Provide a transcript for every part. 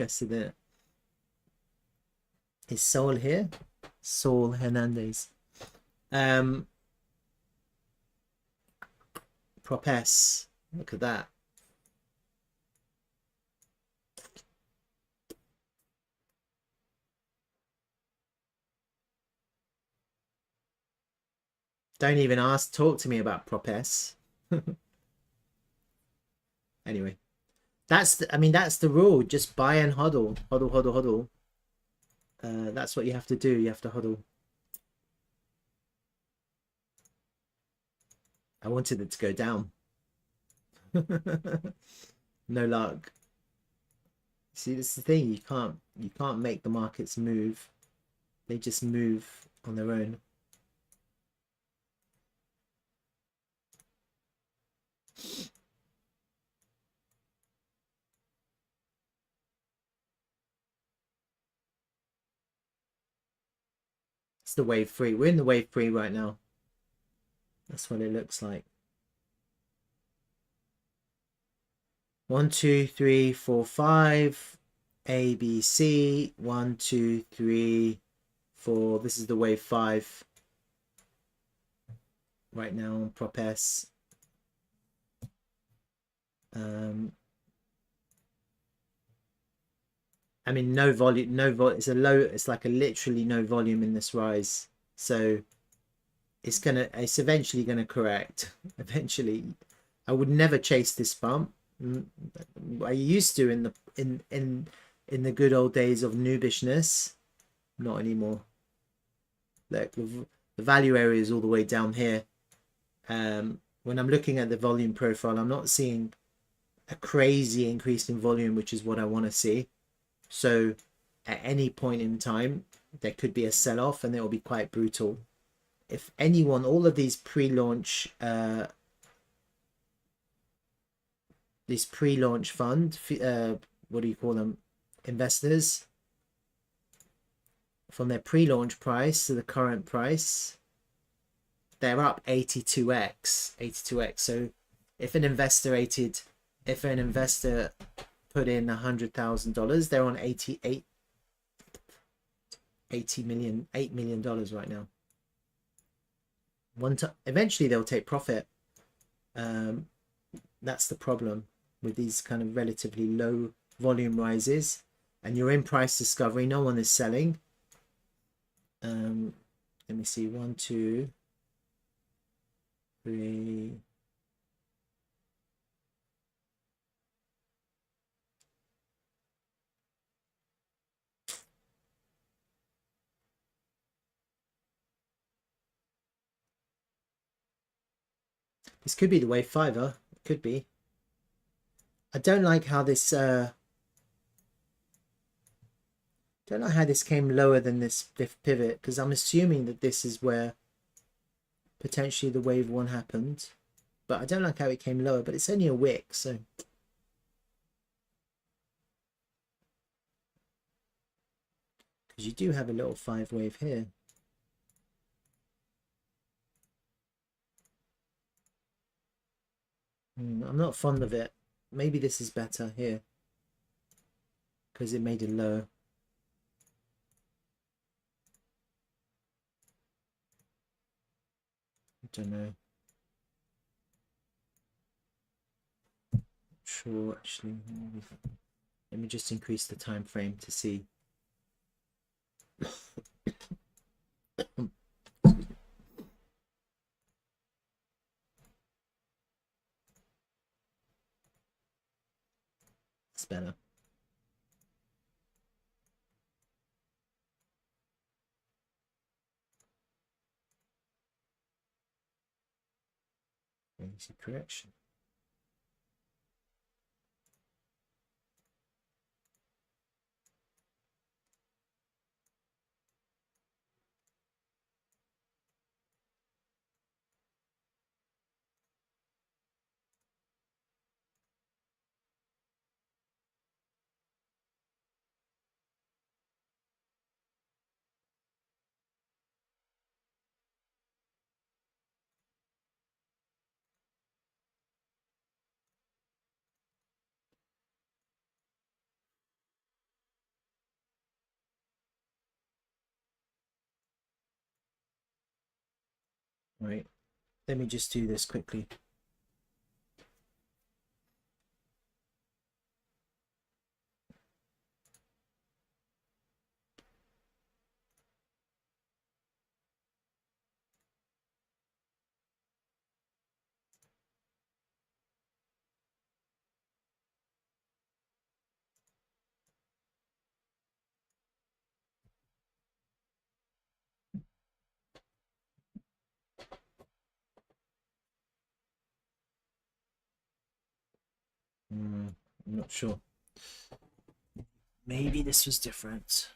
interested in it. Is Saul here? Saul Hernandez. Propbase. Look at that. Don't even talk to me about Propbase. Anyway, that's the rule. Just buy and hodl, hodl, hodl, hodl. That's what you have to do. You have to hodl. I wanted it to go down. No luck. See, this is the thing. You can't make the markets move. They just move on their own. It's the wave 3. We're in the wave 3 right now. That's what it looks like. 1, 2, 3, 4, 5. A, B, C. 1, 2, 3, 4. This is the wave 5 right now on Propbase. I mean, no volume, it's a low, it's like a literally no volume in this rise. So it's eventually gonna correct. Eventually. I would never chase this bump. I used to in the good old days of noobishness. Not anymore. Look, the value area is all the way down here. When I'm looking at the volume profile, I'm not seeing a crazy increase in volume, which is what I want to see. So at any point in time, there could be a sell-off and it will be quite brutal. If anyone, all of these pre-launch fund, what do you call them, investors, from their pre-launch price to the current price, they're up 82x. So if an investor put in $100,000, they're on $8 million right now. Eventually they'll take profit. That's the problem with these kind of relatively low volume rises, and you're in price discovery. No one is selling. Let me see. 1, 2, 3. This could be the wave 5, huh? It could be. I don't like how this don't know how this came lower than this pivot, because I'm assuming that this is where potentially the wave 1 happened, but I don't like how it came lower. But it's only a wick, so because you do have a little 5 wave here. I'm not fond of it. Maybe this is better here because it made it low. I don't know. Not sure actually. Let me just increase the time frame to see. It's better. Easy correction. Right, let me just do this quickly. I'm not sure. Maybe this was different.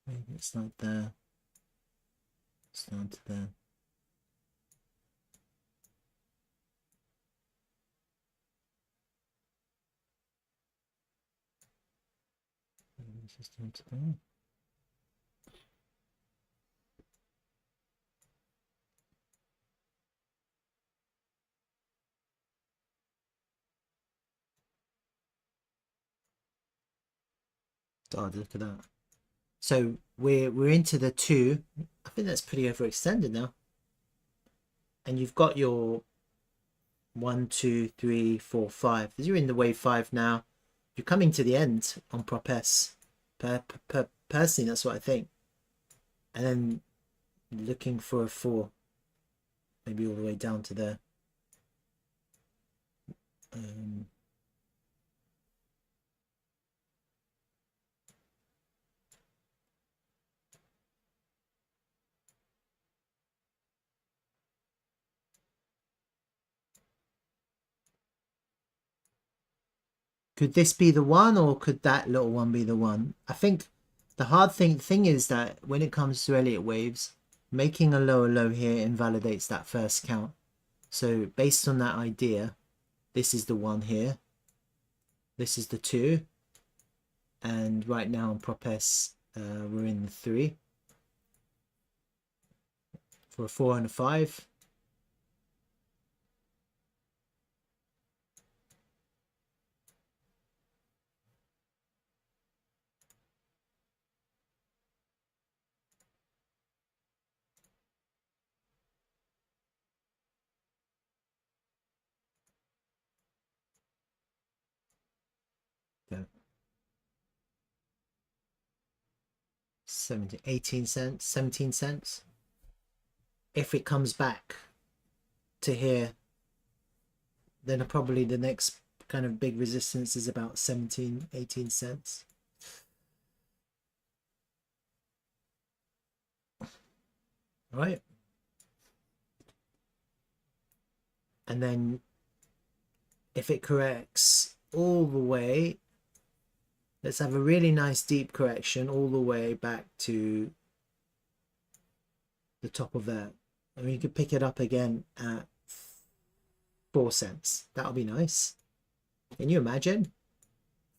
Maybe it's not there. It's not there. Maybe it's not there. Oh, look at that. So we're into the 2. I think that's pretty overextended now. And you've got your 1, 2, 3, 4, 5. You're in the wave 5 now. You're coming to the end on Prop S. Personally, that's what I think. And then looking for a 4, maybe all the way down to there. Could this be the one, or could that little one be the one? I think the hard thing is that when it comes to Elliott waves, making a lower low here invalidates that first count. So based on that idea, this is the 1 here. This is the 2. And right now on Prop S, we're in the 3. For a 4 and a 5. Okay. 17, 18 cents, 17 cents. If it comes back to here, then probably the next kind of big resistance is about 17, 18 cents. Right. And then if it corrects all the way, let's have a really nice deep correction all the way back to the top of that. I mean, you could pick it up again at 4 cents. That would be nice. Can you imagine?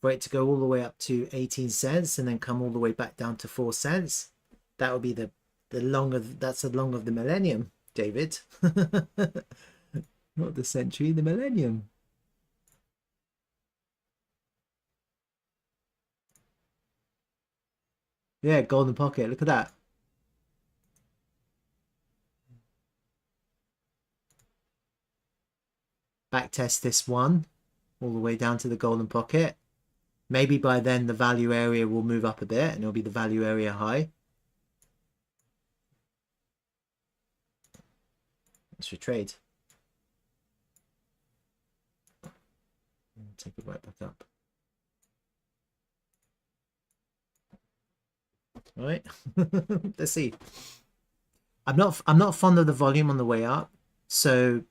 For it to go all the way up to 18 cents and then come all the way back down to 4 cents. That would be the long of, that's the long of the millennium, David. Not the century, the millennium. Yeah, golden pocket. Look at that. Backtest this one all the way down to the golden pocket. Maybe by then the value area will move up a bit and it'll be the value area high. Let's retrade. Take it right back up. All right. Let's see. I'm not fond of the volume on the way up. So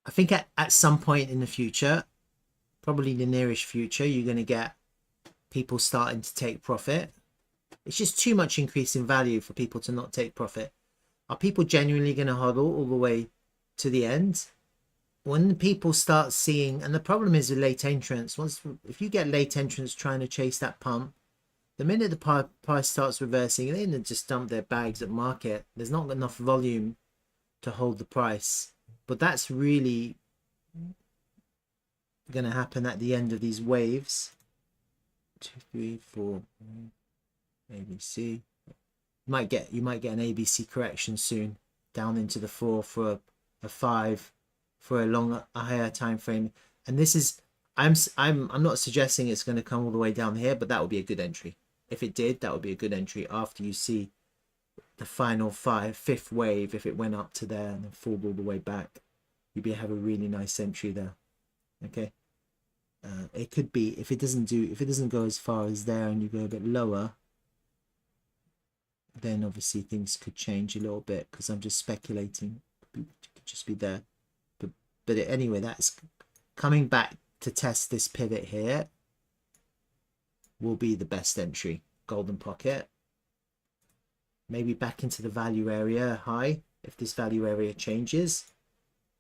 I think at some point in the future, probably the nearest future, you're going to get people starting to take profit. It's just too much increase in value for people to not take profit. Are people genuinely going to hodl all the way to the end? When people start seeing, and the problem is with late entrants, if you get late entrants trying to chase that pump, the minute the price starts reversing, they just dump their bags at market. There's not enough volume to hold the price. But that's really going to happen at the end of these waves. 2, 3, 4. ABC. You might get an ABC correction soon down into the 4 for a 5 for a higher time frame. And this is I'm not suggesting it's going to come all the way down here, but that would be a good entry. If it did, that would be a good entry after you see the final fifth wave. If it went up to there and then fall all the way back, you'd have a really nice entry there. Okay. It could be if it doesn't go as far as there and you go a bit lower, then obviously things could change a little bit, because I'm just speculating. It could just be there, but anyway, that's coming back to test this pivot here will be the best entry. Golden pocket, maybe back into the value area high if this value area changes,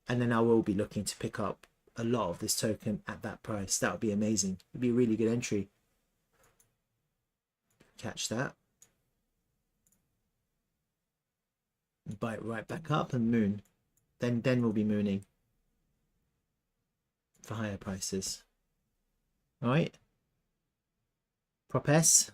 and then I will be looking to pick up a lot of this token at that price. That would be amazing. It'd be a really good entry. Catch that. Buy it right back up and moon. Then we'll be mooning for higher prices. All right. Prop S.